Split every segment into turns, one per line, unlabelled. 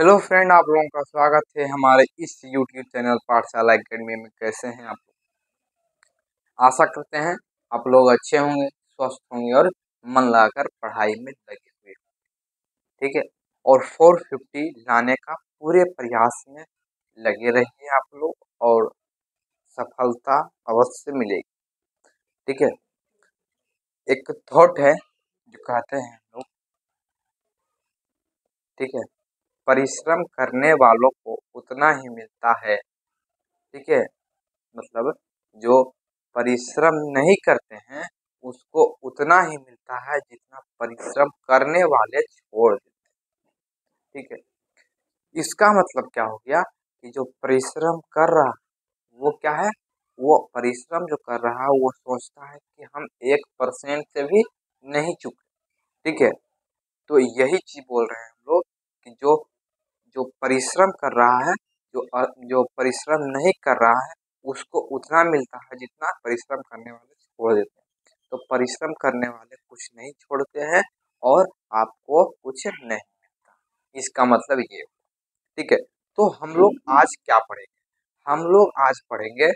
Hello friend, आप लोगों का स्वागत है हमारे इस यूट्यूब चैनल पाठशाला एकेडमी में। कैसे हैं आप लोग? आशा करते हैं आप लोग अच्छे होंगे, स्वस्थ होंगे और मन लगाकर पढ़ाई में लगे हुए। ठीक है। और 450 लाने का पूरे प्रयास में लगे रहिए आप लोग और सफलता अवश्य मिलेगी। ठीक है। एक थॉट है जो कहते हैं लोग, ठीक है, परिश्रम करने वालों को उतना ही मिलता है। ठीक है। मतलब जो परिश्रम नहीं करते हैं उसको उतना ही मिलता है जितना परिश्रम करने वाले छोड़ देते हैं। ठीक है। इसका मतलब क्या हो गया कि जो परिश्रम कर रहा है वो क्या है, वो परिश्रम जो कर रहा है वो सोचता है कि हम 1% से भी नहीं चुके। ठीक है। तो यही चीज बोल रहे हैं हम लोग कि जो जो परिश्रम कर रहा है, जो परिश्रम नहीं कर रहा है उसको उतना मिलता है जितना परिश्रम करने वाले छोड़ देते हैं। तो परिश्रम करने वाले कुछ नहीं छोड़ते हैं और आपको कुछ नहीं मिलता। इसका मतलब ये हुआ। ठीक है। तो हम लोग आज क्या पढ़ेंगे? हम लोग आज पढ़ेंगे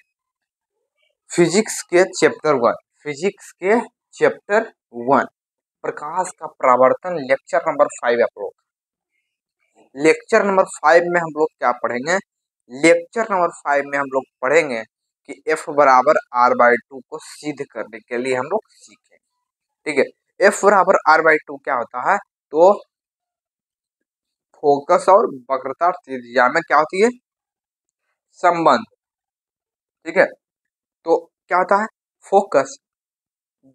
फिजिक्स के चैप्टर 1। फिजिक्स के चैप्टर 1 प्रकाश का परावर्तन, लेक्चर नंबर 5 आप लोग। लेक्चर नंबर 5 में हम लोग क्या पढ़ेंगे? लेक्चर नंबर 5 में हम लोग पढ़ेंगे कि F बराबर r/2 को सिद्ध करने के लिए हम लोग सीखेंगे। ठीक है। F बराबर r/2 क्या होता है? तो फोकस और वक्रता त्रिज्या में क्या होती है? संबंध। ठीक है। तो क्या होता है? फोकस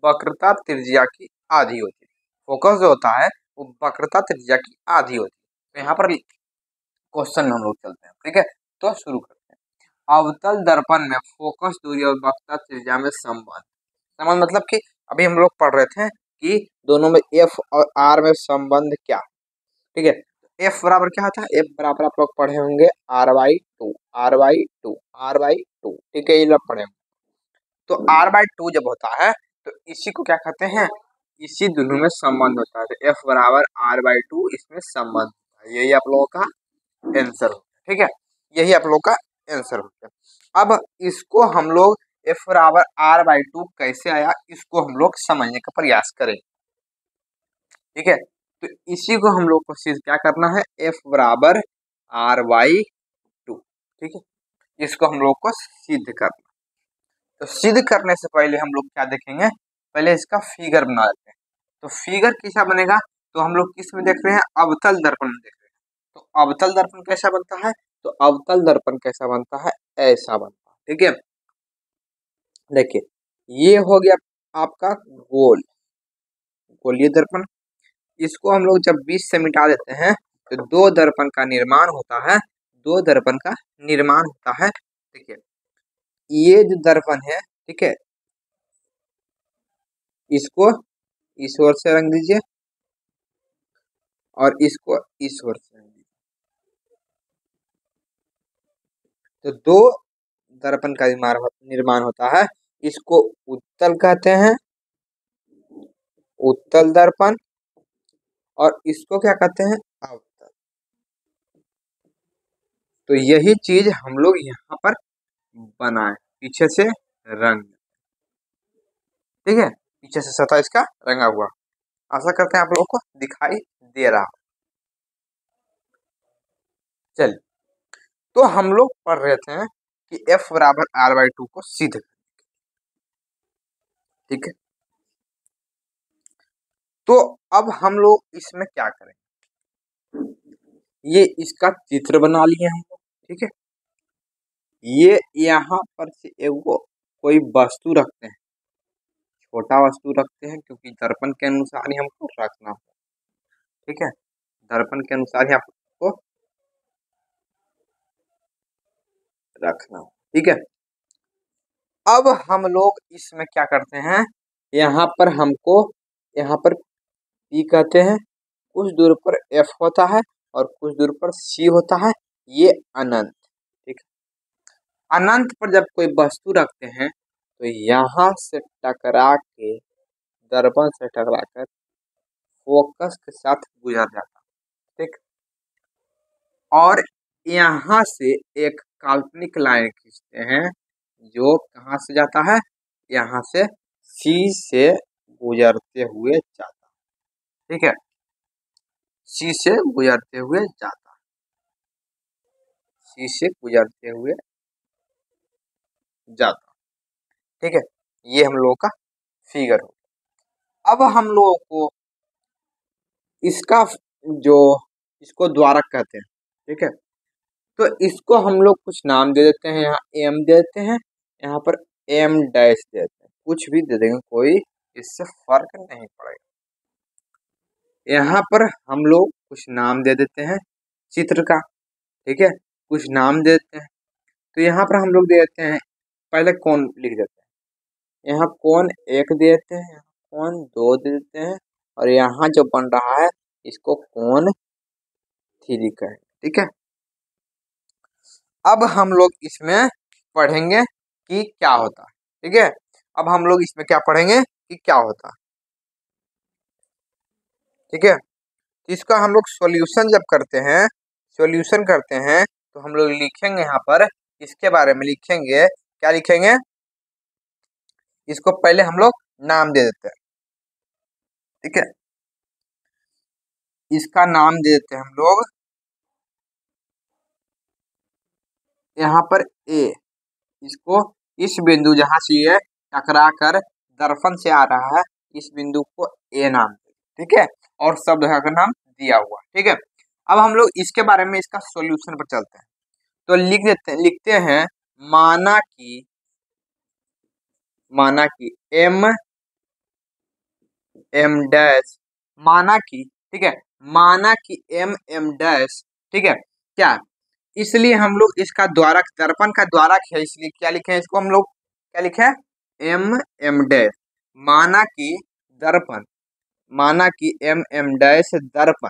वक्रता त्रिज्या की आधी होती है। फोकस जो होता है वो वक्रता त्रिज्या की आधी होती है। तो यहाँ पर क्वेश्चन में हम लोग चलते हैं। ठीक है। तो शुरू करते हैं। अवतल दर्पण में फोकस दूरी और वक्रता त्रिज्या में संबंध। संबंध मतलब कि अभी हम लोग पढ़ रहे थे कि दोनों में एफ और आर में संबंध क्या है। ठीक है। एफ बराबर क्या होता है? एफ बराबर आप लोग पढ़े होंगे r/2, r/2, r/2। ठीक है, ये लोग पढ़े होंगे। तो r/2 जब होता है तो इसी को क्या कहते हैं? इसी दोनों में संबंध होता है। तो एफ बराबर r/2 इसमें संबंध होता है। यही आप लोगों का आंसर हो गया। ठीक है। यही आप लोग का आंसर हो गया। अब इसको हम लोग F बराबर r/2 कैसे आया इसको हम लोग समझने का प्रयास करेंगे। ठीक है। तो इसी को हम लोग को सिद्ध क्या करना है? F बराबर r/2। ठीक है। इसको हम लोग को सिद्ध करना। तो सिद्ध करने से पहले हम लोग क्या देखेंगे? पहले इसका फिगर बना लेते हैं। तो फिगर कैसा बनेगा? तो हम लोग किस में देख रहे हैं? अवतल दर्पण में देख रहे हैं। तो अवतल दर्पण कैसा बनता है? तो अवतल दर्पण कैसा बनता है? ऐसा बनता है। ठीक है। देखिए, ये हो गया आपका गोल गोलीय दर्पण। इसको हम लोग जब बीच से मिटा देते हैं तो दो दर्पण का निर्माण होता है। दो दर्पण का निर्माण होता है। देखिए, ये जो दर्पण है, ठीक है, इसको इस ओर से रंग दीजिए और इसको इस ओर से रंग दीजिए। तो दो दर्पण का निर्माण होता है। इसको उत्तल कहते हैं, उत्तल दर्पण। और इसको क्या कहते हैं? अवतल। तो यही चीज हम लोग यहाँ पर बनाए, पीछे से रंग। ठीक है। पीछे से सतह इसका रंगा हुआ। आशा करते हैं आप लोगों को दिखाई दे रहा हो। चलिए, तो हम लोग पढ़ रहे थे कि F बराबर r/2 को सिद्ध करें। ठीक है। तो अब हम लोग इसमें क्या करें? ये इसका चित्र बना लिए हम लोग। ठीक है। ये यहाँ पर से एगो कोई वस्तु रखते हैं, छोटा वस्तु रखते हैं क्योंकि दर्पण के अनुसार ही हमको रखना है। ठीक है। दर्पण के अनुसार ही आपको रखना है। ठीक है। अब हम लोग इसमें क्या करते हैं? यहाँ पर हमको, यहाँ पर P कहते हैं, कुछ दूर पर F होता है और कुछ दूर पर C होता है। ये अनंत। ठीक है। अनंत पर जब कोई वस्तु रखते हैं तो यहाँ से टकरा के, दर्पण से टकरा कर फोकस के साथ गुजर जाता है। ठीक। और यहाँ से एक काल्पनिक लाइन खींचते हैं जो कहाँ से जाता है, यहाँ से सी से गुजरते हुए जाता है। ठीक है, सी से गुजरते हुए जाता है, सी से गुजरते हुए जाता है। ठीक है, ये हम लोगों का फिगर हो। अब हम लोगों को इसका जो इसको द्वारक कहते हैं। ठीक है, तो इसको हम लोग कुछ नाम दे देते हैं, यहाँ एम दे देते हैं, यहाँ पर एम डैश दे देते हैं, कुछ भी दे देंगे, कोई इससे फर्क नहीं पड़ेगा। यहाँ पर हम लोग कुछ नाम दे देते हैं चित्र का। ठीक है, कुछ नाम दे देते हैं, तो यहाँ पर हम लोग दे देते हैं, पहले कौन लिख देते हैं, यहाँ कौन एक दे देते हैं, यहाँ कौन दो दे देते हैं, और यहाँ जो बन रहा है इसको कौन थ्री कहें। ठीक है, अब हम लोग इसमें पढ़ेंगे कि क्या होता है। ठीक है, अब हम लोग इसमें क्या पढ़ेंगे कि क्या होता है। ठीक है, इसका हम लोग सॉल्यूशन जब करते हैं, सॉल्यूशन करते हैं तो हम लोग लिखेंगे, यहाँ पर इसके बारे में लिखेंगे, क्या लिखेंगे, इसको पहले हम लोग नाम दे देते हैं। ठीक है, इसका नाम दे देते हैं हम लोग, यहाँ पर ए, इसको इस बिंदु जहां से ये टकरा कर दर्पण से आ रहा है, इस बिंदु को ए नाम दे। ठीक है, और शब्द का नाम दिया हुआ। ठीक है, अब हम लोग इसके बारे में इसका सॉल्यूशन पर चलते हैं, तो लिखते हैं माना कि एम एम डैश, माना कि, ठीक है, माना कि एम एम डैश। ठीक है, क्या, इसलिए हम लोग इसका द्वारक, दर्पण का द्वारक है, इसलिए क्या लिखे हैं, इसको हम लोग क्या लिखे हैं, एम एम डैश। माना कि दर्पण, माना कि एम एम डैश दर्पण।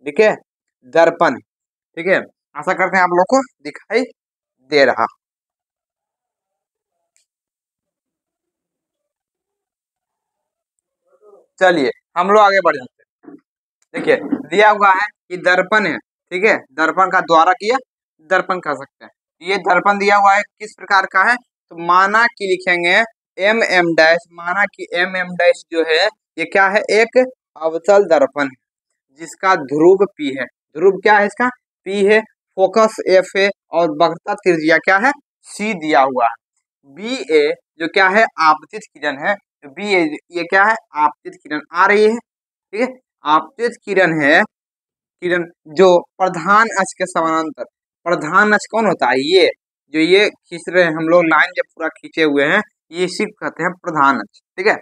ठीक है, दर्पण। ठीक है, आशा करते हैं आप लोग को दिखाई दे रहा। चलिए हम लोग आगे बढ़ जाते हैं। देखिए दिया हुआ है कि दर्पण है। ठीक है, दर्पण का द्वारक किया, दर्पण कह सकते हैं। ये दर्पण दिया हुआ है किस प्रकार का है, तो माना कि लिखेंगे एम एम डैश, माना कि एम एम डैश जो है ये क्या है, एक अवतल दर्पण है जिसका ध्रुव पी है। ध्रुव क्या है इसका, पी है, फोकस एफ है, और वक्रता त्रिज्या क्या है, सी दिया हुआ है। बी ए जो क्या है, आपतित किरण है, तो बी ए ये क्या है, आपतित किरण आ रही है। ठीक है, आपतित किरण है, किरण जो प्रधान अक्ष के समानांतर, प्रधान अक्ष कौन होता है, ये जो ये खींच रहे हैं हम लोग, लाइन जब पूरा खींचे हुए हैं, ये इसी को कहते हैं प्रधान अक्ष। ठीक है,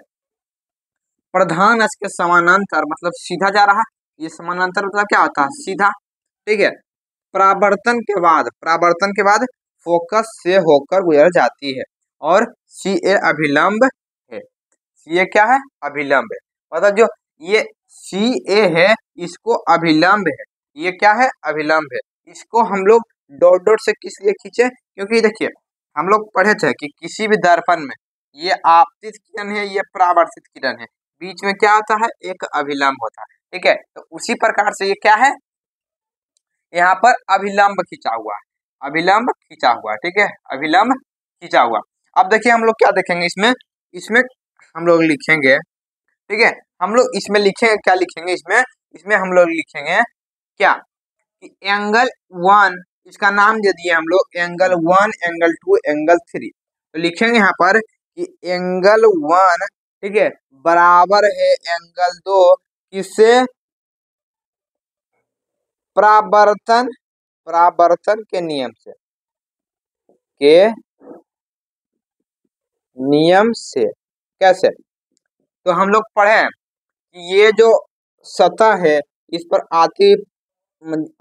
प्रधान अक्ष के समानांतर मतलब सीधा जा रहा, ये समानांतर मतलब क्या होता है, सीधा। ठीक है, परावर्तन के बाद फोकस से होकर गुजर जाती है, और सी ए अभिलंब है। सी ए क्या है, अभिलंब है, मतलब जो ये सी ए है इसको अभिलंब है, ये क्या है, अभिलंब है। इसको हम लोग डॉट डॉट से किस लिए खींचे, क्योंकि देखिए हम लोग पढ़े थे कि किसी भी दर्पण में ये आपतित किरण है, ये परावर्तित किरण है, बीच में क्या होता है, एक अभिलंब होता है। ठीक है, तो उसी प्रकार से ये क्या है, यहाँ पर अभिलंब खींचा हुआ है, अभिलंब खींचा हुआ है। ठीक है, अभिलंब खींचा हुआ। अब देखिए हम लोग क्या देखेंगे इसमें, इसमें हम लोग लिखेंगे, ठीक है, हम लोग इसमें लिखेंगे, क्या लिखेंगे इसमें, इसमें हम लोग लिखेंगे क्या, कि एंगल वन, इसका नाम दे दिए हम लोग angle one, angle two, angle three. तो लिखेंगे यहाँ पर कि एंगल वन, ठीक है, बराबर है एंगल दो, किससे, परावर्तन, परावर्तन के नियम से, के नियम से। कैसे, तो हम लोग पढ़े कि ये जो सतह है इस पर आती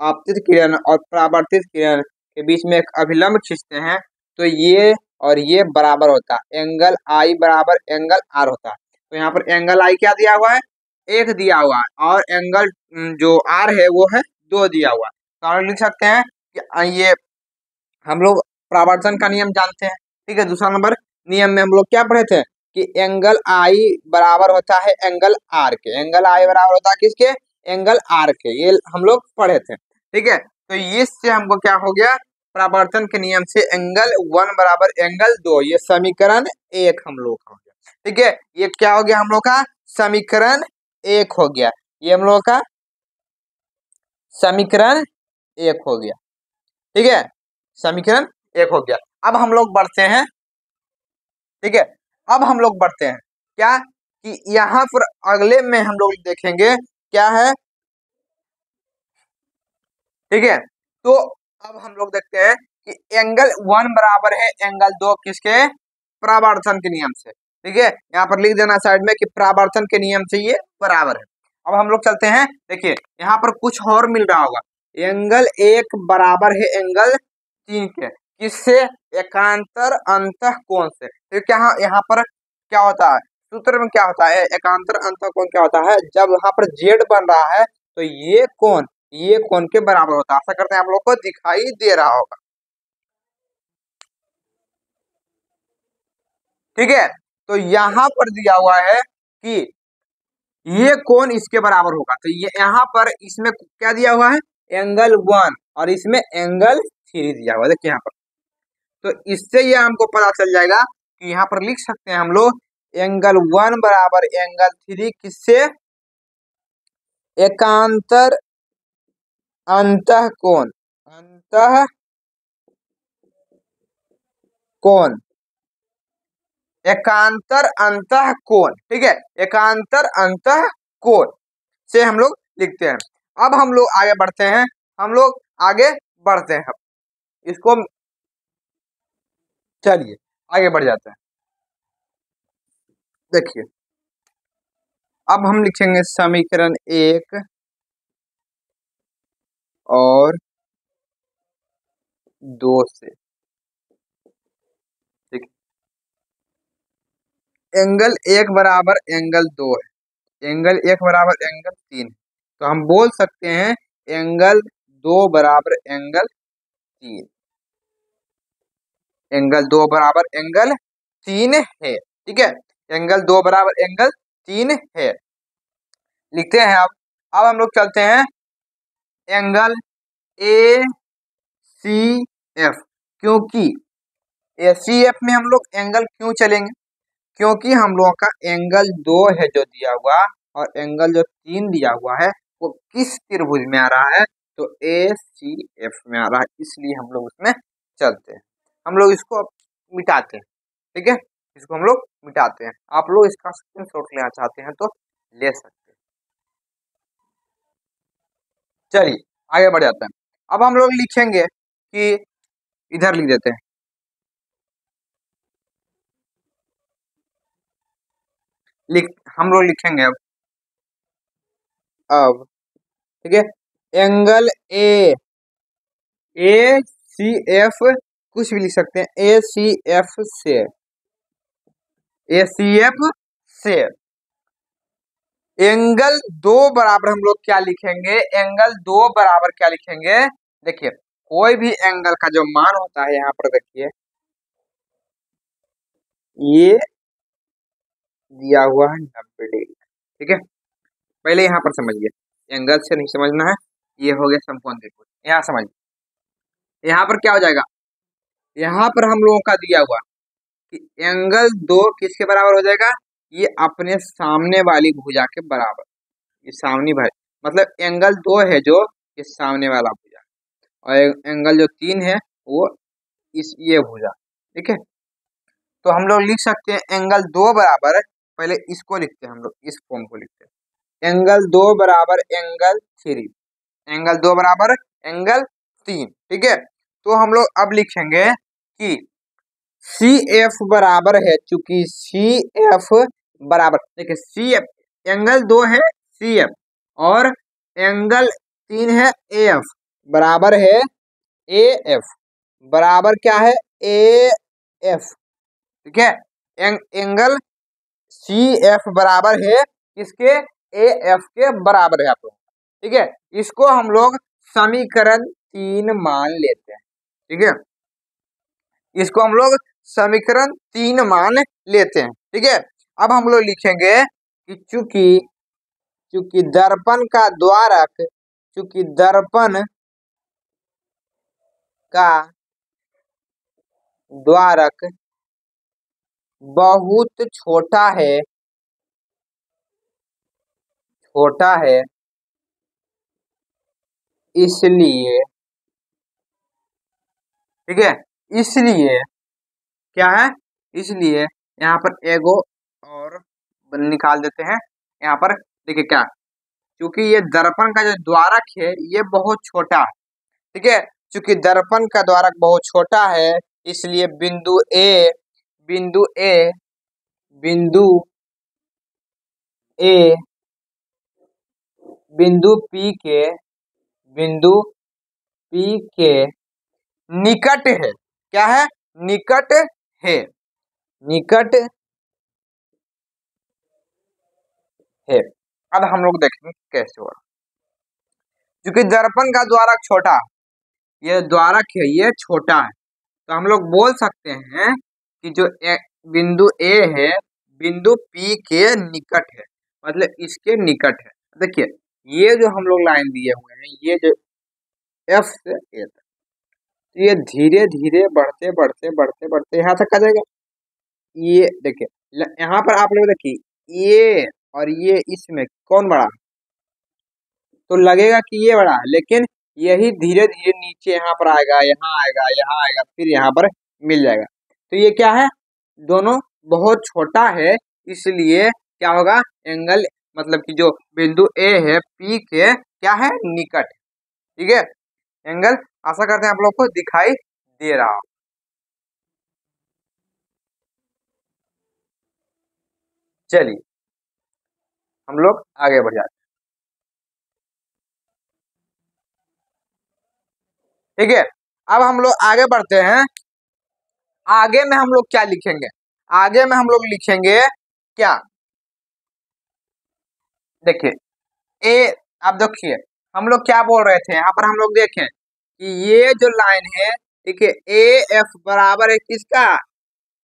आपतित किरण और परावर्तित किरण के बीच में एक अभिलंब खींचते हैं, तो ये और ये बराबर होता है, एंगल आई बराबर एंगल आर होता है। तो यहाँ पर एंगल आई क्या दिया हुआ है, एक दिया हुआ है, और एंगल जो आर है वो है दो दिया हुआ है। तो हम लिख सकते हैं कि ये हम लोग परावर्तन का नियम जानते हैं। ठीक है, दूसरा नंबर नियम में हम लोग क्या पढ़े थे कि एंगल आई बराबर होता है एंगल आर के, एंगल आई बराबर होता है किसके, एंगल आर के, ये हम लोग पढ़े थे। ठीक है, तो इससे हमको क्या हो गया, परावर्तन के नियम से एंगल 1 बराबर एंगल 2, ये समीकरण 1 हम लोग का हो गया। ठीक है, ये क्या हो गया हम लोग का, समीकरण 1 हो गया, ये हम लोग का समीकरण 1 हो गया। ठीक है, समीकरण 1 हो गया। अब हम लोग बढ़ते हैं। ठीक है, अब हम लोग बढ़ते हैं क्या, कि यहाँ पर अगले में हम लोग देखेंगे क्या है। ठीक है, तो अब हम लोग देखते हैं कि एंगल 1 बराबर है एंगल 2 किसके, परावर्तन के नियम से। ठीक है, यहाँ पर लिख देना साइड में कि परावर्तन के नियम से ये बराबर है। अब हम लोग चलते हैं, देखिए यहाँ पर कुछ और मिल रहा होगा, एंगल 1 बराबर है एंगल 3 के, किससे, एकांतर अंतः कोण से। तो क्या यहाँ पर क्या होता है, सूत्र में क्या होता है, एकांतर अंतः कोण क्या होता है, जब यहाँ पर जेड बन रहा है तो ये कोण के बराबर होता है। आशा करते हैं आप लोग को दिखाई दे रहा होगा। ठीक है, तो यहाँ पर दिया हुआ है कि ये कोण इसके बराबर होगा, तो ये यहाँ पर इसमें क्या दिया हुआ है, एंगल 1, और इसमें एंगल 3 दिया हुआ है। देखिए यहाँ पर, तो इससे ये हमको पता चल जाएगा कि यहाँ पर लिख सकते हैं हम लोग एंगल 1 बराबर एंगल 3 किससे, एकांतर अंतः कोण, अंतः कोण, एकांतर अंतः कोण। ठीक है, एकांतर अंतः कोण से हम लोग लिखते हैं। अब हम लोग आगे बढ़ते हैं, हम लोग आगे बढ़ते हैं, इसको चलिए आगे बढ़ जाते हैं। देखिए अब हम लिखेंगे समीकरण 1 और 2 से। ठीक, एंगल 1 बराबर एंगल 2 है, एंगल 1 बराबर एंगल 3 है, तो हम बोल सकते हैं एंगल 2 बराबर एंगल 3, एंगल 2 बराबर एंगल 3 है। ठीक है, एंगल 2 बराबर एंगल 3 है, लिखते हैं। अब हम लोग चलते हैं एंगल ए सी एफ, क्योंकि ए सी एफ में हम लोग एंगल क्यों चलेंगे, क्योंकि हम लोगों का एंगल 2 है जो दिया हुआ, और एंगल जो 3 दिया हुआ है वो किस त्रिभुज में आ रहा है, तो ए सी एफ में आ रहा है, इसलिए हम लोग उसमें चलते हैं। हम लोग इसको मिटाते हैं। ठीक है, इसको हम लोग मिटाते हैं, आप लोग इसका स्क्रीनशॉट लेना चाहते हैं तो ले सकते हैं। चलिए आगे बढ़ जाते हैं। अब हम लोग लिखेंगे कि इधर लिख देते हैं, लिख हम लोग लिखेंगे अब। ठीक है, एंगल ए सी एफ, कुछ भी लिख सकते हैं, ए सी एफ से, ए सी एफ से एंगल 2 बराबर हम लोग क्या लिखेंगे, एंगल 2 बराबर क्या लिखेंगे, देखिए कोई भी एंगल का जो मान होता है, यहाँ पर देखिए ये दिया हुआ है 90 डिग्री। ठीक है, पहले यहाँ पर समझिए, एंगल से नहीं समझना है, ये हो गया समकोण त्रिभुज, यहाँ समझिए। यहाँ पर क्या हो जाएगा, यहाँ पर हम लोगों का दिया हुआ कि एंगल 2 किसके बराबर हो जाएगा, ये अपने सामने वाली भुजा के बराबर, ये सामने भाई मतलब एंगल 2 है जो ये सामने वाला भुजा, और एंगल जो 3 है वो इस ये भुजा। ठीक है, तो हम लोग लिख सकते हैं एंगल 2 बराबर, पहले इसको लिखते हैं हम लोग, इस फॉर्म को लिखते हैं, एंगल 2 बराबर एंगल 3, एंगल 2 बराबर एंगल 3। ठीक है, तो हम लोग अब लिखेंगे कि सी एफ बराबर है, चूंकि सी एफ बराबर, देखिए सी एफ एंगल 2 है सी एफ, और एंगल 3 है ए एफ, बराबर है ए एफ, बराबर क्या है ए एफ। ठीक है, एंगल सी एफ बराबर है किसके, ए एफ के बराबर है आप लोग। ठीक है, इसको हम लोग समीकरण 3 मान लेते हैं। ठीक है, इसको हम लोग समीकरण 3 मान लेते हैं। ठीक है, अब हम लोग लिखेंगे कि चूंकि चूंकि दर्पण का द्वारक, चूंकि दर्पण का द्वारक बहुत छोटा है, इसलिए, ठीक है, इसलिए क्या है, इसलिए यहाँ पर एगो और निकाल देते हैं। यहाँ पर देखिए क्या, क्योंकि ये दर्पण का जो द्वारक है ये बहुत छोटा है, ठीक है, क्योंकि दर्पण का द्वारक बहुत छोटा है इसलिए बिंदु ए बिंदु ए बिंदु पी के बिंदु पी के निकट है, क्या है, निकट है, निकट है। अब हम लोग देखेंगे कैसे होगा, क्योंकि दर्पण का द्वारक छोटा, ये द्वारक है ये छोटा है, तो हम लोग बोल सकते हैं कि जो बिंदु ए है बिंदु पी के निकट है, मतलब इसके निकट है। देखिए ये जो हम लोग लाइन दिए हुए हैं, ये जो एफ से ए तक, तो ये धीरे धीरे बढ़ते बढ़ते बढ़ते बढ़ते यहाँ तक आ जाएगा। ये देखिए यहाँ पर आप लोग देखिए ये और ये इसमें कौन बड़ा, तो लगेगा कि ये बड़ा है, लेकिन यही धीरे धीरे नीचे यहाँ पर आएगा, यहाँ आएगा, यहाँ आएगा, फिर यहाँ पर मिल जाएगा। तो ये क्या है, दोनों बहुत छोटा है, इसलिए क्या होगा, एंगल मतलब कि जो बिंदु ए है पी के क्या है, निकट, ठीक है। एंगल आशा करते हैं आप लोग को दिखाई दे रहा हो। चलिए हम लोग आगे बढ़ जाते हैं, ठीक है। अब हम लोग आगे बढ़ते हैं। आगे में हम लोग क्या लिखेंगे, आगे में हम लोग लिखेंगे क्या, देखिए ए, आप देखिए हम लोग क्या बोल रहे थे, यहाँ पर हम लोग देखें कि ये जो लाइन है, ठीक है, ए एफ बराबर है किसका,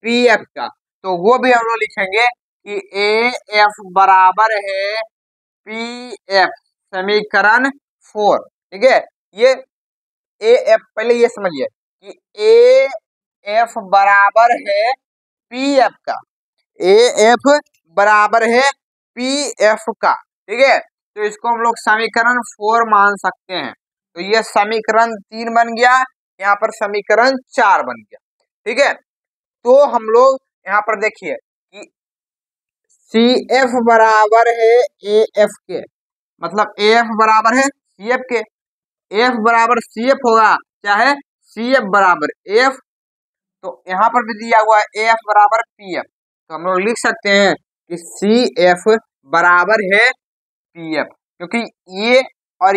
पी एफ का, तो वो भी हम लोग लिखेंगे कि ए एफ बराबर है पी एफ, समीकरण 4, ठीक है। ये ए एफ पहले ये समझिए कि ए एफ बराबर है पी एफ का, ए एफ बराबर है पी एफ का, ठीक है। तो इसको हम लोग समीकरण 4 मान सकते हैं, तो ये समीकरण 3 बन गया, यहाँ पर समीकरण 4 बन गया, ठीक है। तो हम लोग यहाँ पर देखिए कि सी एफ बराबर है ए एफ के, मतलब ए एफ बराबर है सी एफ के, एफ बराबर सी एफ होगा, चाहे सी एफ बराबर एफ, तो यहाँ पर भी दिया हुआ है ए एफ बराबर पी एफ, तो हम लोग लिख सकते हैं कि सी एफ बराबर है पी एफ, क्योंकि ये और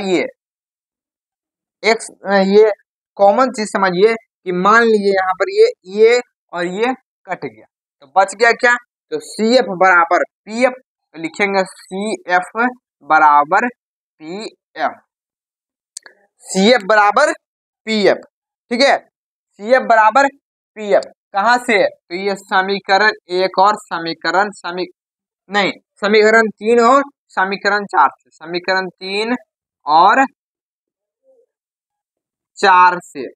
एक ये कॉमन चीज समझिए कि मान लीजिए यहाँ पर ये और ये कट गया, तो बच गया क्या, तो सी एफ बराबर पी एफ, तो लिखेंगे सी एफ बराबर पी एफ, सी एफ बराबर पी एफ, ठीक है, सी एफ बराबर पी एफ कहाँ से, तो ये समीकरण 1 और नहीं, समीकरण 3 और समीकरण 4 से, समीकरण 3 और 4 से,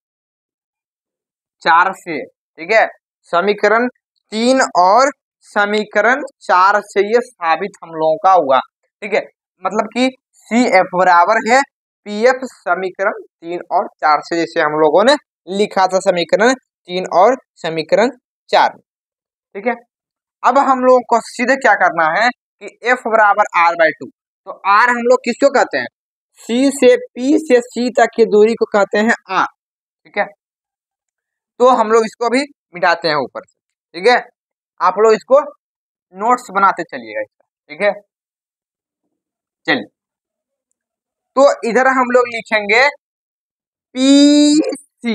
4 से, ठीक है, समीकरण 3 और समीकरण 4 से ये साबित हम लोगों का हुआ, ठीक है। मतलब कि सी एफ बराबर है पी एफ समीकरण 3 और 4 से, जैसे हम लोगों ने लिखा था समीकरण 3 और समीकरण 4, ठीक है। अब हम लोगों को सीधे क्या करना है कि एफ बराबर आर बाई 2, तो आर हम लोग किसको कहते हैं, सी से पी से सी तक की दूरी को कहते हैं आर, ठीक है। तो हम लोग इसको भी मिटाते हैं ऊपर से, ठीक है, आप लोग इसको नोट्स बनाते चलिएगा इसका, ठीक है। चलिए तो इधर हम लोग लिखेंगे पीसी,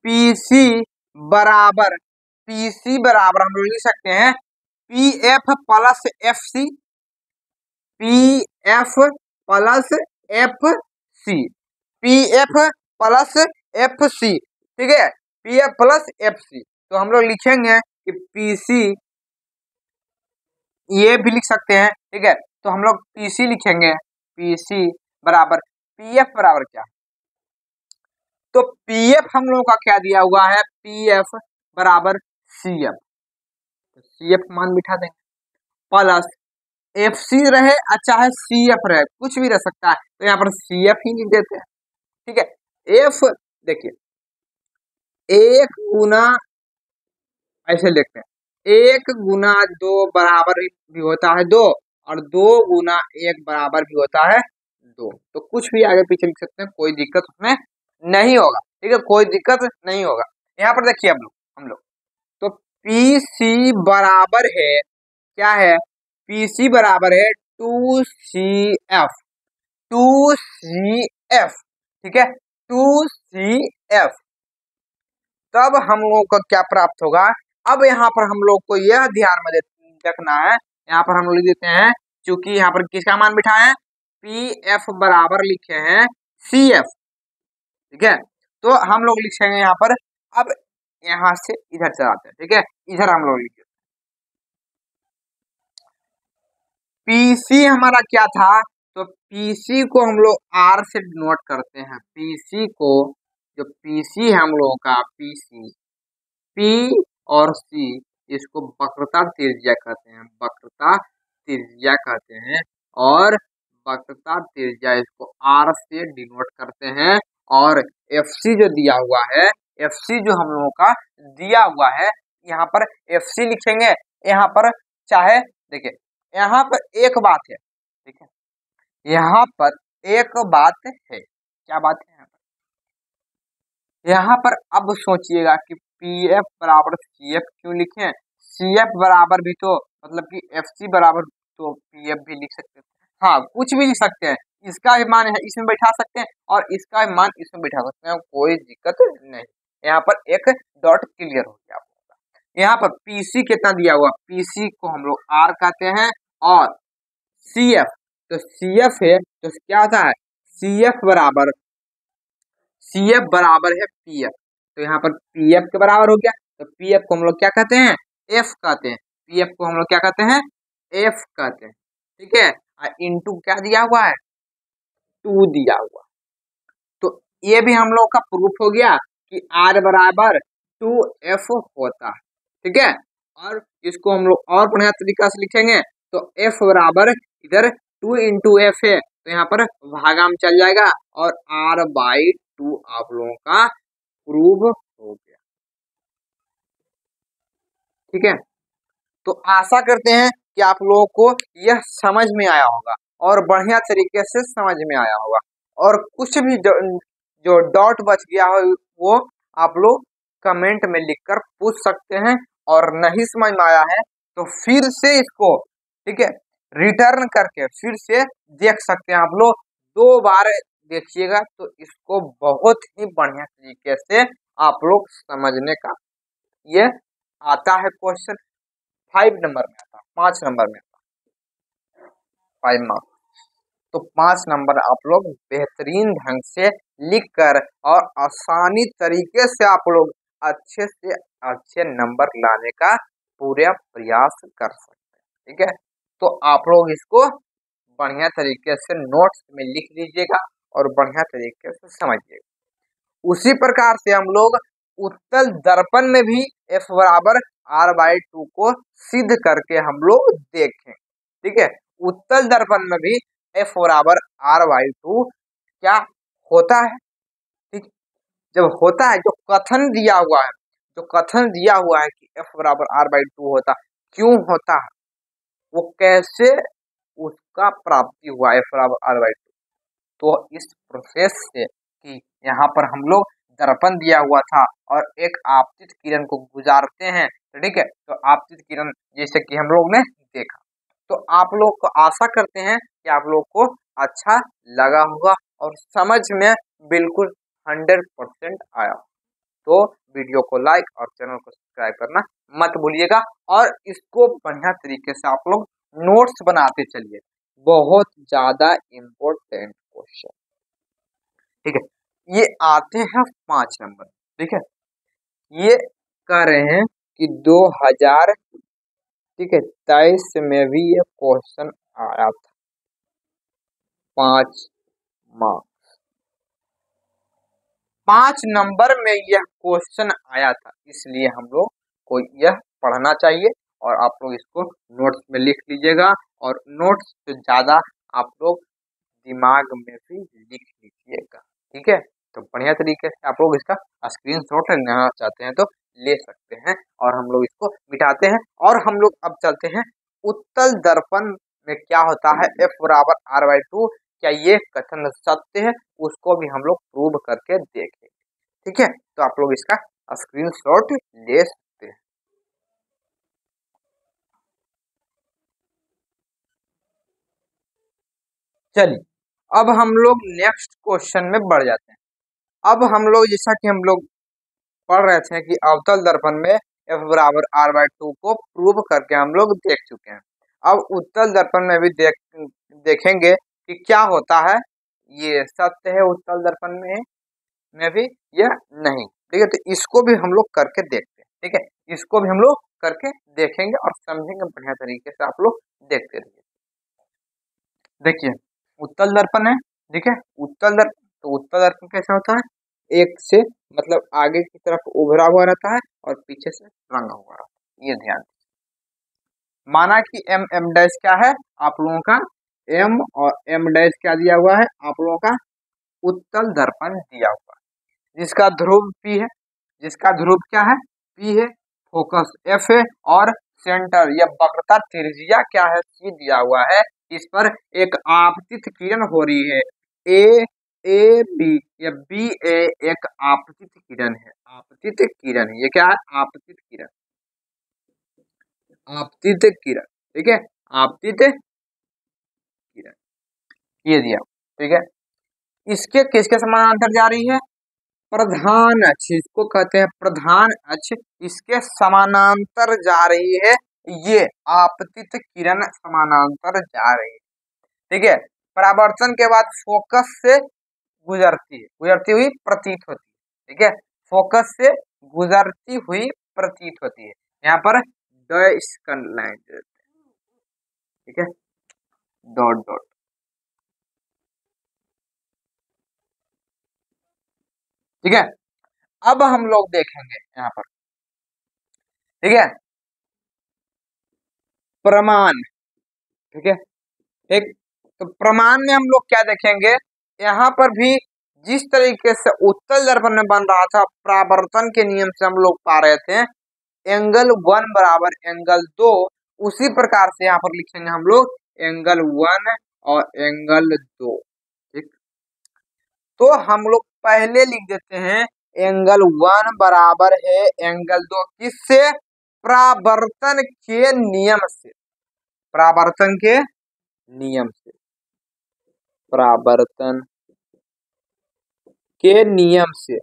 पीसी बराबर, पीसी बराबर हम लोग लिख सकते हैं P F plus F C, P F plus F C, P F plus F C, ठीक है, P F plus F C, तो हम लोग लिखेंगे कि पी सी, ये भी लिख सकते हैं, ठीक है, तो हम लोग पी सी लिखेंगे, पी सी बराबर पी एफ बराबर क्या, तो पीएफ हम लोगों का क्या दिया हुआ है, पीएफ बराबर सीएफ, तो सीएफ मान बिठा देंगे प्लस एफसी रहे चाहे सीएफ रहे, कुछ भी रह सकता है, तो यहाँ पर सीएफ ही लिख देते हैं। ठीक है, एफ देखिए एक गुना, ऐसे लिखते हैं, एक गुना दो बराबर भी होता है दो, और दो गुना एक बराबर भी होता है दो, तो कुछ भी आगे पीछे लिख सकते हैं, कोई दिक्कत उसमें नहीं होगा। ठीक है, कोई दिक्कत नहीं होगा। यहाँ पर देखिए हम लोग तो पीसी बराबर है, क्या है, पीसी बराबर है 2CF, 2CF। ठीक है, 2CF, तब हम लोगों को क्या प्राप्त होगा। अब यहाँ पर हम लोग को यह ध्यान में रखना है, यहाँ पर हम लोग लिख देते हैं, चूंकि यहाँ पर किसका मान बिठाए हैं, पी एफ बराबर लिखे हैं सी एफ। ठीक है, तो हम लोग लिखेंगे यहाँ पर, अब यहाँ से इधर चलाते हैं। ठीक है, इधर हम लोग लिखे पीसी हमारा क्या था, तो पीसी को हम लोग आर से डिनोट करते हैं, पीसी को, जो पीसी है हम लोगों का पीसी, पी और सी, इसको वक्रता त्रिज्या कहते हैं, वक्रता त्रिज्या कहते हैं, और वक्रता त्रिज्या इसको आर से डिनोट करते हैं। और एफ सी जो दिया हुआ है, एफ सी जो हम लोगों का दिया हुआ है, यहाँ पर एफ सी लिखेंगे। यहाँ पर चाहे देखिए, यहाँ पर एक बात है, ठीक है, यहाँ पर एक बात है, क्या बात है, यहाँ पर अब सोचिएगा कि पी एफ बराबर सी एफ क्यों लिखे, सी एफ बराबर भी तो मतलब कि एफ सी बराबर तो पी एफ भी लिख सकते हैं, हाँ कुछ भी लिख सकते हैं, इसका भी मान है इसमें बैठा सकते हैं और इसका भी मान इसमें बैठा सकते हैं, कोई दिक्कत नहीं। यहाँ पर एक डॉट क्लियर हो गया आपका। यहाँ पर पीसी कितना दिया हुआ, पीसी को हम लोग आर कहते हैं, और सी एफ, तो सी एफ है तो क्या होता है, सी एफ बराबर, सी एफ बराबर है पी एफ, तो यहाँ पर पी एफ के बराबर हो गया, तो पी एफ को हम लोग क्या कहते हैं, एफ कहते हैं, पी एफ को हम लोग क्या कहते हैं, एफ कहते हैं। ठीक है, इनटू क्या दिया हुआ है, 2 दिया हुआ, तो ये भी हम लोग का प्रूफ हो गया कि आर बराबर 2F होता है। ठीक है, और इसको हम लोग और बढ़िया तरीका से लिखेंगे, तो F बराबर इधर 2 इंटू एफ है, तो यहाँ पर भागा में चल जाएगा, और R/2 आप लोगों का प्रूव हो गया। ठीक है, तो आशा करते हैं कि आप लोगों को यह समझ में आया होगा और बढ़िया तरीके से समझ में आया होगा, और कुछ भी जो डॉट बच गया हो वो आप लोग कमेंट में लिखकर पूछ सकते हैं, और नहीं समझ में आया है तो फिर से इसको, ठीक है, रिटर्न करके फिर से देख सकते हैं आप लोग, 2 बार देखिएगा तो इसको बहुत ही बढ़िया तरीके से आप लोग समझने का ये आता है क्वेश्चन। 5 नंबर में आता, 5 नंबर में आता, 5 मार्क्स, तो 5 नंबर आप लोग बेहतरीन ढंग से लिखकर और आसानी तरीके से आप लोग अच्छे से अच्छे नंबर लाने का पूरा प्रयास कर सकते हैं। ठीक है, तो आप लोग इसको बढ़िया तरीके से नोट्स में लिख लीजिएगा और बढ़िया तरीके से समझिएगा। उसी प्रकार से हम लोग उत्तल दर्पण में भी F बराबर R/2 को सिद्ध करके हम लोग देखें। ठीक है, उत्तल दर्पण में भी F बराबर R/2 क्या होता है, ठीक, जब होता है, जो कथन दिया हुआ है, जो कथन दिया हुआ है कि F बराबर R/2 होता, क्यों होता है, वो कैसे उसका प्राप्ति हुआ F बराबर R/2, तो इस प्रोसेस से कि यहाँ पर हम लोग दर्पण दिया हुआ था और एक आपतित किरण को गुजारते हैं, ठीक है, तो आपतित किरण जैसे कि हम लोग ने देखा, तो आप लोग को आशा करते हैं कि आप लोग को अच्छा लगा होगा और समझ में बिल्कुल 100% आया। तो वीडियो को लाइक और चैनल को सब्सक्राइब करना मत भूलिएगा, और इसको बढ़िया तरीके से आप लोग नोट्स बनाते चलिए, बहुत ज्यादा इम्पोर्टेंट क्वेश्चन। ठीक है, ये आते हैं 5 नंबर। ठीक है, ये कह रहे हैं कि 2000, ठीक है, 23 में भी ये क्वेश्चन आया था, 5 मार्क्स, 5 नंबर में यह क्वेश्चन आया था, इसलिए हम लोग को यह पढ़ना चाहिए और आप लोग इसको नोट्स में लिख लीजिएगा और नोट्स से ज्यादा आप लोग दिमाग में भी लिख लीजिएगा। ठीक है, तो बढ़िया तरीके से आप लोग इसका स्क्रीनशॉट लेना चाहते हैं तो ले सकते हैं और हम लोग इसको मिटाते हैं और हम लोग अब चलते हैं उत्तल दर्पण में क्या होता है F बराबर R/2, क्या ये कथन सत्य है, उसको भी हम लोग प्रूव करके देखेंगे। ठीक है, तो आप लोग इसका स्क्रीनशॉट ले सकते हैं। चलिए अब हम लोग नेक्स्ट क्वेश्चन में बढ़ जाते हैं। अब हम लोग जैसा कि हम लोग पढ़ रहे थे कि अवतल दर्पण में F बराबर R/2 को प्रूव करके हम लोग देख चुके हैं। अब उत्तल दर्पण में भी देखेंगे कि क्या होता है, ये सत्य है उत्तल दर्पण में भी या नहीं। ठीक है, तो इसको भी हम लोग करके देखते हैं। ठीक है, इसको भी हम लोग करके देखेंगे और समझेंगे बढ़िया तरीके से, आप लोग देखते रहिए। देखिए उत्तल दर्पण है, ठीक है, उत्तल दर्पण, तो उत्तल दर्पण कैसा होता है, एक से मतलब आगे की तरफ उभरा हुआ रहता है और पीछे से रंगा हुआ रहता है, ये ध्यान। माना कि M डैश क्या है आप लोगों का, M और M डैश क्या दिया हुआ है आप लोगों का, उत्तल दर्पण दिया हुआ है, जिसका ध्रुव P है, जिसका ध्रुव क्या है P है, फोकस F है और सेंटर या वक्रता त्रिज्या क्या है C दिया हुआ है। इस पर एक आपतित किरण हो रही है, ए बी या बी ए एक आपतित किरण है, आपतित किरण है, ये क्या है आपतित किरण, आपतित किरण। ठीक है, आपतित किरण ये दिया। ठीक है, इसके किसके समानांतर जा रही है, प्रधान अक्ष, इसको कहते हैं प्रधान अक्ष, इसके समानांतर जा रही है, ये आपतित किरण समानांतर जा रही है। ठीक है, परावर्तन के बाद फोकस से गुजरती हुई प्रतीत होती है। ठीक है, फोकस से गुजरती हुई प्रतीत होती है, यहाँ पर डैश लाइन, ठीक है, डॉट डॉट। ठीक है, अब हम लोग देखेंगे यहाँ पर, ठीक है, प्रमाण। ठीक है, ठीक, तो प्रमाण में हम लोग क्या देखेंगे, यहाँ पर भी जिस तरीके से उत्तल दर्पण में बन रहा था, परावर्तन के नियम से हम लोग पा रहे थे एंगल 1 बराबर एंगल 2, उसी प्रकार से यहाँ पर लिखेंगे हम लोग एंगल 1 और एंगल 2। ठीक, तो हम लोग पहले लिख देते हैं एंगल 1 बराबर है एंगल 2, किससे, परावर्तन के नियम से, परावर्तन के नियम से, परावर्तन के नियम से,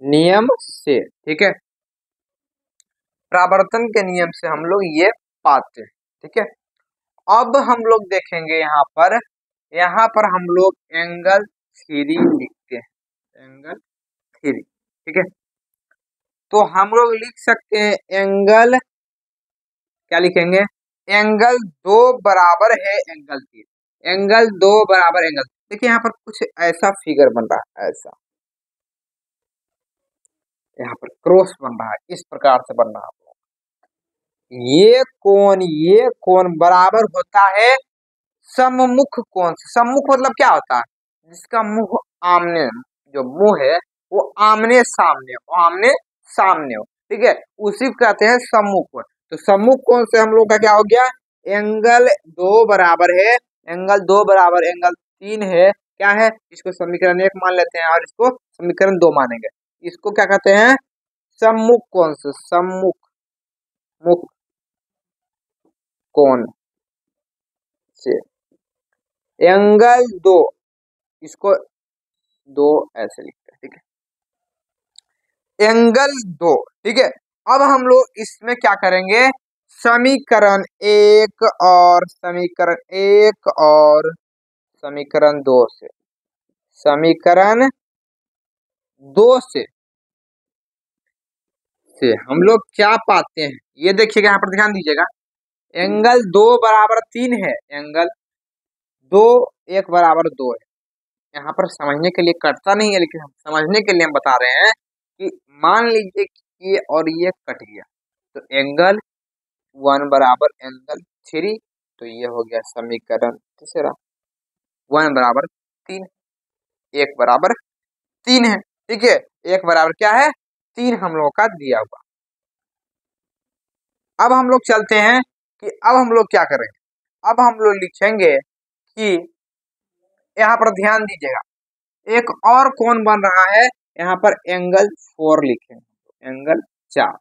नियम से। ठीक है, परावर्तन के नियम से हम लोग ये पाते हैं। ठीक है, अब हम लोग देखेंगे यहाँ पर हम लोग एंगल 3 लिखते हैं, एंगल 3। ठीक है, तो हम लोग लिख सकते हैं एंगल, क्या लिखेंगे, एंगल 2 बराबर है एंगल 3, एंगल 2 बराबर एंगल। देखिए यहाँ पर कुछ ऐसा फिगर बन रहा है, ऐसा यहाँ पर क्रॉस बन रहा है, इस प्रकार से बन रहा है। ये कोण बराबर होता है सम्मुख कोण से। सम्मुख मतलब क्या होता है, जिसका मुंह आमने, जो मुंह है वो आमने सामने हो, आमने सामने हो। ठीक है, उसी को कहते हैं सम्मुख कोण। तो सम्मुख कोण से हम लोग का क्या हो गया, एंगल 2 बराबर है, एंगल 2 बराबर एंगल 3 है, क्या है, इसको समीकरण 1 मान लेते हैं और इसको समीकरण 2 मानेंगे। इसको क्या कहते हैं, सम्मुख कोण से, सम्मुख मुख कोण से एंगल 2, इसको 2 ऐसे लिखते हैं। ठीक है, एंगल 2। ठीक है, अब हम लोग इसमें क्या करेंगे, समीकरण 1 और समीकरण 1 और समीकरण 2 से, समीकरण 2 से हम लोग क्या पाते हैं, ये देखिएगा, यहाँ पर ध्यान दीजिएगा, एंगल 2 बराबर 3 है, एंगल 2 1 बराबर 2 है, यहाँ पर समझने के लिए कटता नहीं है, लेकिन हम समझने के लिए हम बता रहे हैं कि मान लीजिए कि ये और ये कट गया, तो एंगल 1 बराबर एंगल 3, तो ये हो गया समीकरण तीसरा। 1 बराबर 3, 1 बराबर 3 है। ठीक है, 1 बराबर क्या है, 3 हम लोगों का दिया हुआ। अब हम लोग चलते हैं कि अब हम लोग क्या करेंगे। अब हम लोग लिखेंगे कि यहाँ पर ध्यान दीजिएगा, एक और कोण बन रहा है, यहाँ पर एंगल 4 लिखेंगे, एंगल 4।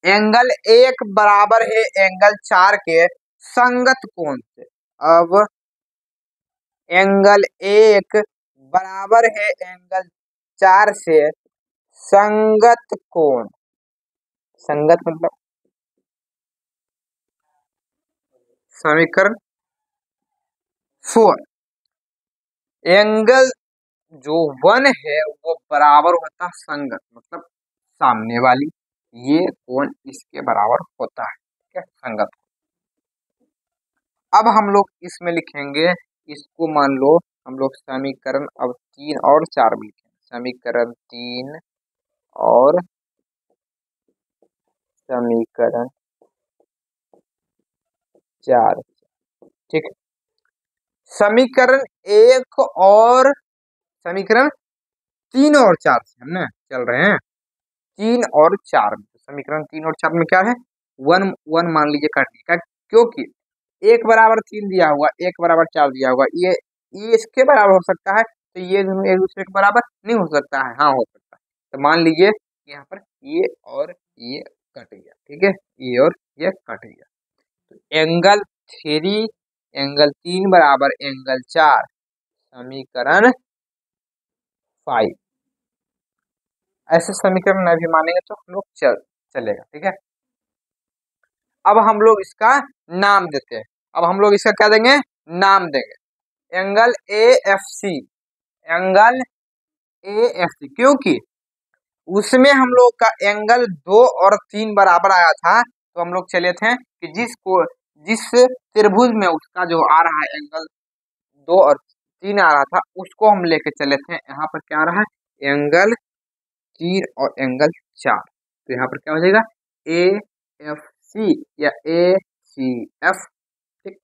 एंगल 1 बराबर है एंगल 4 के संगत कोण से। अब एंगल 1 बराबर है एंगल 4 से संगत कोण। संगत मतलब समीकरण 4, एंगल जो 1 है वो बराबर होता है संगत, मतलब सामने वाली, ये कोण इसके बराबर होता है। ठीक है, संगत। अब हम लोग इसमें लिखेंगे, इसको मान लो हम लोग समीकरण अब 3 और 4 में लिखेंगे, समीकरण 3 और समीकरण 4। ठीक, समीकरण 1 और समीकरण 3 और 4 से हम ना चल रहे हैं, 3 और 4 में। समीकरण 3 और 4 में क्या है, 1 1 मान लीजिए काट लीजिए, क्योंकि 1 बराबर 3 दिया हुआ, 1 बराबर 4 दिया हुआ, ये इसके बराबर हो सकता है, तो ये दोनों एक दूसरे के बराबर नहीं हो सकता है, हाँ हो सकता है। तो मान लीजिए यहाँ पर ये और ये कट गया। ठीक है, ये और ये कट गया, तो एंगल 3 एंगल 3 बराबर एंगल 4, समीकरण 5। ऐसे समीकरण नहीं भी मानेंगे तो हम लोग चलेगा। ठीक है, अब हम लोग इसका नाम देते हैं। अब हम लोग इसका क्या देंगे, नाम देंगे, angle A F C, angle A F C, क्योंकि उसमें हम लोग का एंगल 2 और 3 बराबर आया था, तो हम लोग चले थे कि जिस त्रिभुज में उसका जो आ रहा है एंगल 2 और 3 आ रहा था, उसको हम लेके चले थे। यहाँ पर क्या आ रहा है, एंगल 3 और एंगल 4, तो यहाँ पर क्या हो जाएगा, ए एफ सी या ए सी एफ। ठीक,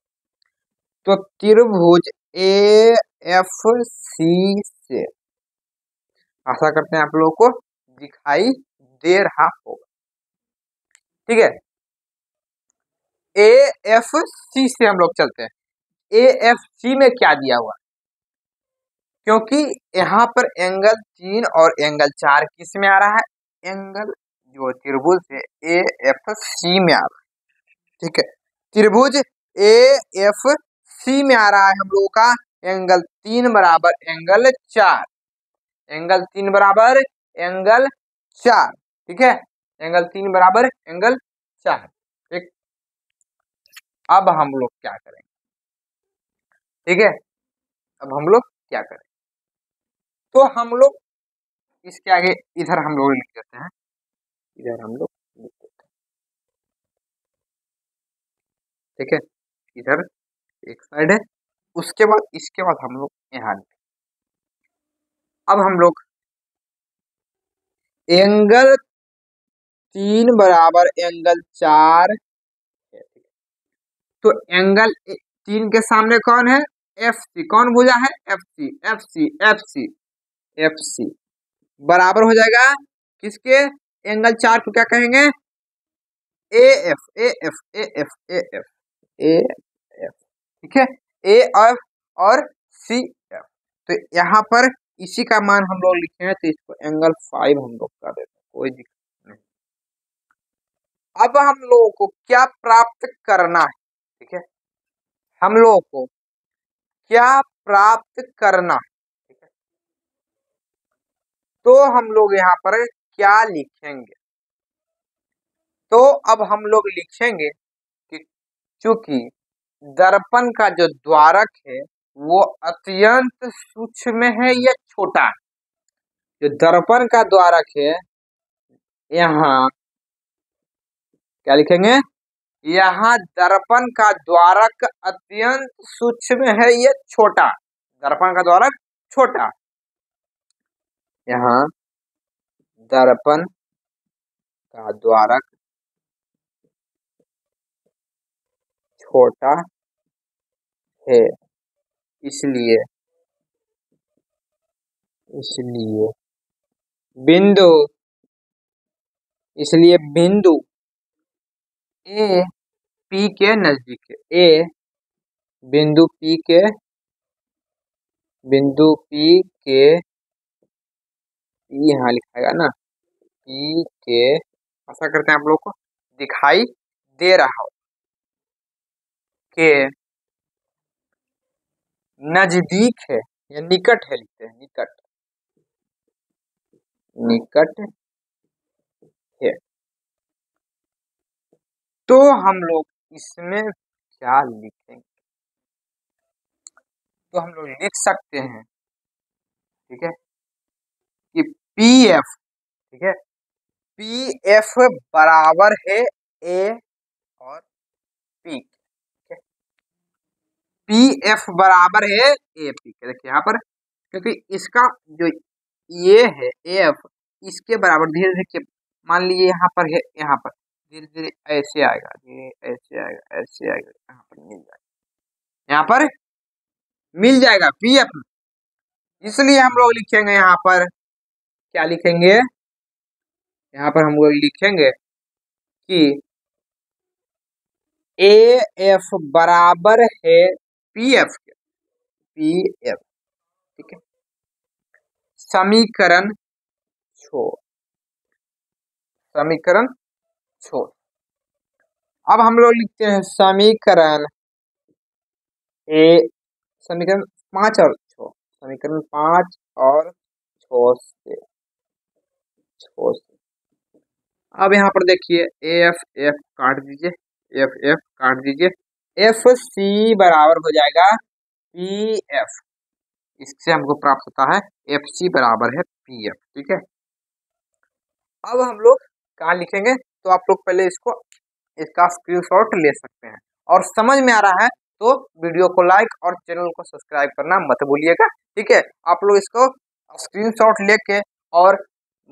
तो त्रिभुज ए एफ सी से, आशा करते हैं आप लोगों को दिखाई दे रहा होगा। ठीक है, ए एफ सी से हम लोग चलते हैं। ए एफ सी में क्या दिया हुआ, क्योंकि यहाँ पर एंगल 3 और एंगल 4 किस में आ रहा है, एंगल जो त्रिभुज है ए एफ सी में आ रहा है। ठीक है, त्रिभुज ए एफ सी में आ रहा है हम लोगों का एंगल 3 बराबर एंगल 4, एंगल 3 बराबर एंगल 4। ठीक है, एंगल 3 बराबर एंगल 4। ठीक, अब हम लोग क्या करेंगे, ठीक है, अब हम लोग क्या करें, तो हम लोग इसके आगे इधर हम लोग लिख देते हैं, इधर हम लोग लिख देते हैं। ठीक है, इधर एक साइड है, उसके बाद इसके बाद हम लोग यहाँ लिखें। अब हम लोग एंगल 3 बराबर एंगल 4 है, तो एंगल 3 के सामने कौन है, एफ सी, कौन भुजा है, F C, F C, F C, F C बराबर हो जाएगा किसके, एंगल 4 को क्या कहेंगे, A F, A F, A F, A F, A F. ठीक है, ए एफ और सी एफ, तो यहाँ पर इसी का मान हम लोग लिखे हैं, तो इसको एंगल 5 हम लोग कर देते हैं, कोई दिक्कत नहीं। अब हम लोगों को क्या प्राप्त करना है, ठीक है, हम लोगों को क्या प्राप्त करना है, ठीक है, तो हम लोग यहाँ पर क्या लिखेंगे, तो अब हम लोग लिखेंगे कि चूंकि दर्पण का जो द्वारक है वो अत्यंत सूक्ष्म है या छोटा है, जो दर्पण का द्वारक है, यहाँ क्या लिखेंगे, यहाँ दर्पण का द्वारक अत्यंत सूक्ष्म है या छोटा, दर्पण का द्वारक छोटा, यहाँ दर्पण का द्वारक छोटा है, इसलिए इसलिए बिंदु इसलिए बिंदु ए पी के नजदीक है। ए बिंदु पी के यहाँ लिखाएगा ना, पी के, ऐसा करते हैं आप लोग को दिखाई दे रहा हो के नजदीक है या निकट है, लिखते हैं निकट, निकट है। तो हम लोग इसमें क्या लिखेंगे, तो हम लोग लिख सकते हैं, ठीक है, कि पी एफ, ठीक है, पी एफ बराबर है ए और पी, ठीक है, पी एफ बराबर है ए पी के। देखिए यहाँ पर, क्योंकि इसका जो ये है एफ, इसके बराबर धीरे धीरे, मान लीजिए यहाँ पर है, यहाँ पर धीरे धीरे ऐसे आएगा, धीरे ऐसे आएगा, ऐसे आएगा, यहाँ पर मिल जाएगा, यहाँ पर मिल जाएगा पी एफ। इसलिए हम लोग लिखेंगे यहाँ पर, क्या लिखेंगे, यहाँ पर हम लोग लिखेंगे कि ए एफ बराबर है पी एफ के, पी एफ, ठीक है, समीकरण छोड़, समीकरण छोड़। अब हम लोग लिखते हैं समीकरण ए, समीकरण 5 और 6, समीकरण 5 और 6 से, अब यहाँ पर देखिए एफ एफ काट दीजिए, एफ एफ काट दीजिए, एफ सी बराबर हो जाएगा पी एफ, इससे हमको प्राप्त होता है एफ सी बराबर है पी एफ, ठीक है। अब हम लोग कहाँ लिखेंगे, तो आप लोग पहले इसका स्क्रीनशॉट ले सकते हैं, और समझ में आ रहा है तो वीडियो को लाइक और चैनल को सब्सक्राइब करना मत भूलिएगा, ठीक है। आप लोग इसको स्क्रीनशॉट लेके, और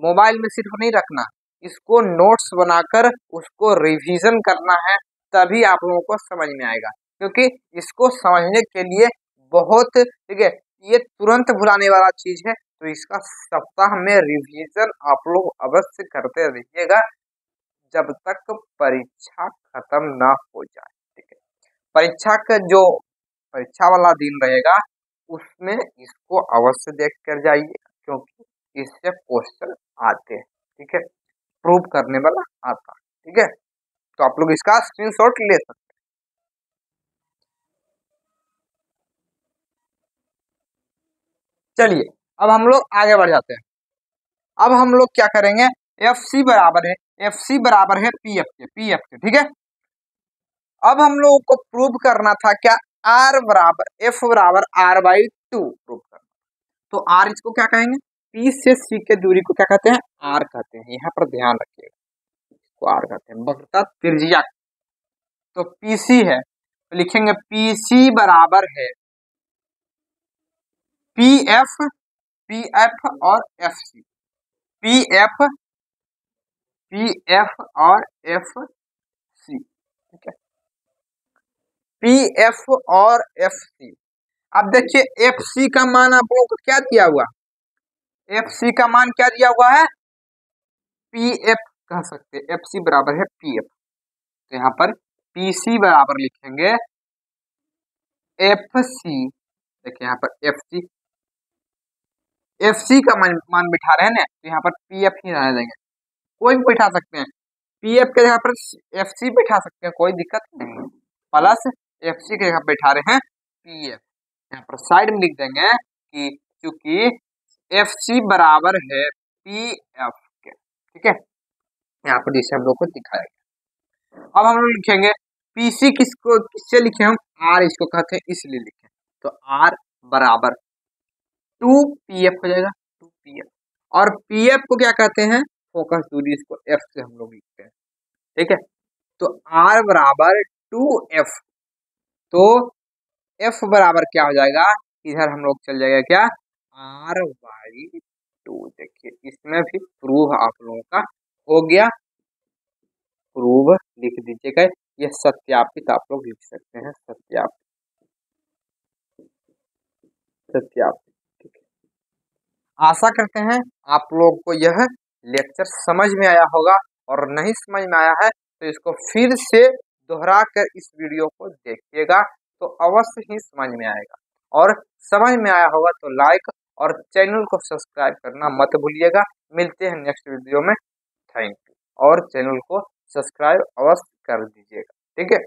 मोबाइल में सिर्फ नहीं रखना, इसको नोट्स बनाकर उसको रिवीजन करना है, तभी आप लोगों को समझ में आएगा, क्योंकि इसको समझने के लिए बहुत, ठीक है, ये तुरंत भुलाने वाला चीज है, तो इसका सप्ताह में रिवीजन आप लोग अवश्य करते रहिएगा जब तक परीक्षा खत्म ना हो जाए, ठीक है। परीक्षा का जो परीक्षा वाला दिन रहेगा उसमें इसको अवश्य देख कर जाइए, क्योंकि इससे क्वेश्चन आते हैं, ठीक है, प्रूव करने वाला आता है, ठीक है। तो आप लोग इसका स्क्रीनशॉट ले सकते हैं। चलिए अब हम लोग आगे बढ़ जाते हैं। अब हम लोग क्या करेंगे, एफ सी बराबर है, एफ सी बराबर है पी एफ के, पी एफ के, ठीक है। अब हम लोगों को प्रूव करना था क्या, आर बराबर एफ बराबर आर बाई टू प्रूव करना, तो आर इसको क्या कहेंगे, पी से सी के दूरी को क्या कहते हैं, आर कहते हैं, यहाँ पर ध्यान रखिएगा, इसको आर कहते हैं, वक्रता त्रिज्या। तो पीसी है तो लिखेंगे पीसी बराबर है पी एफ और एफ सी, पी एफ और एफ सी, ठीक है, पी एफ और एफ सी। अब देखिए एफ सी का मान आप लोगों को क्या दिया हुआ, एफ सी का मान क्या दिया हुआ है, पी एफ कह सकते हैं, एफ सी बराबर है पी एफ, तो यहाँ पर पी सी बराबर लिखेंगे एफ सी, देखिए यहाँ पर एफ सी का मान बिठा रहे हैं ना, तो यहाँ पर पी एफ ही रहने देंगे, कोई भी बिठा सकते हैं, पी एफ के जगह पर एफ सी बिठा सकते हैं, कोई दिक्कत नहीं है, प्लस एफ सी के जगह बैठा रहे हैं पी एफ, यहाँ पर साइड में लिख देंगे कि चूंकि एफ सी बराबर है पी एफ के, ठीक है, यहाँ पर जिसे हम लोग को दिखाया गया। अब हम लोग लिखेंगे पीसी किससे लिखे, हम आर इसको कहते हैं इसलिए लिखे, तो आर बराबर टू पी एफ हो जाएगा, टू पी एफ, और पी एफ को क्या कहते हैं, फोकस दूरी, इसको एफ से हम लोग लिखते हैं, ठीक है। तो आर बराबर टू एफ, तो एफ बराबर क्या हो जाएगा इधर हम लोग चल जाएगा क्या, R/2। देखिए इसमें भी प्रूव आप लोगों का हो गया, प्रूव लिख दीजिएगा, ये सत्यापित आप लोग लिख सकते हैं, सत्यापित, सत्यापित। ठीक है, आशा करते हैं आप लोग को यह लेक्चर समझ में आया होगा, और नहीं समझ में आया है तो इसको फिर से दोहरा कर इस वीडियो को देखिएगा तो अवश्य ही समझ में आएगा, और समझ में आया होगा तो लाइक और चैनल को सब्सक्राइब करना मत भूलिएगा। मिलते हैं नेक्स्ट वीडियो में, थैंक यू, और चैनल को सब्सक्राइब अवश्य कर दीजिएगा। ठीक है।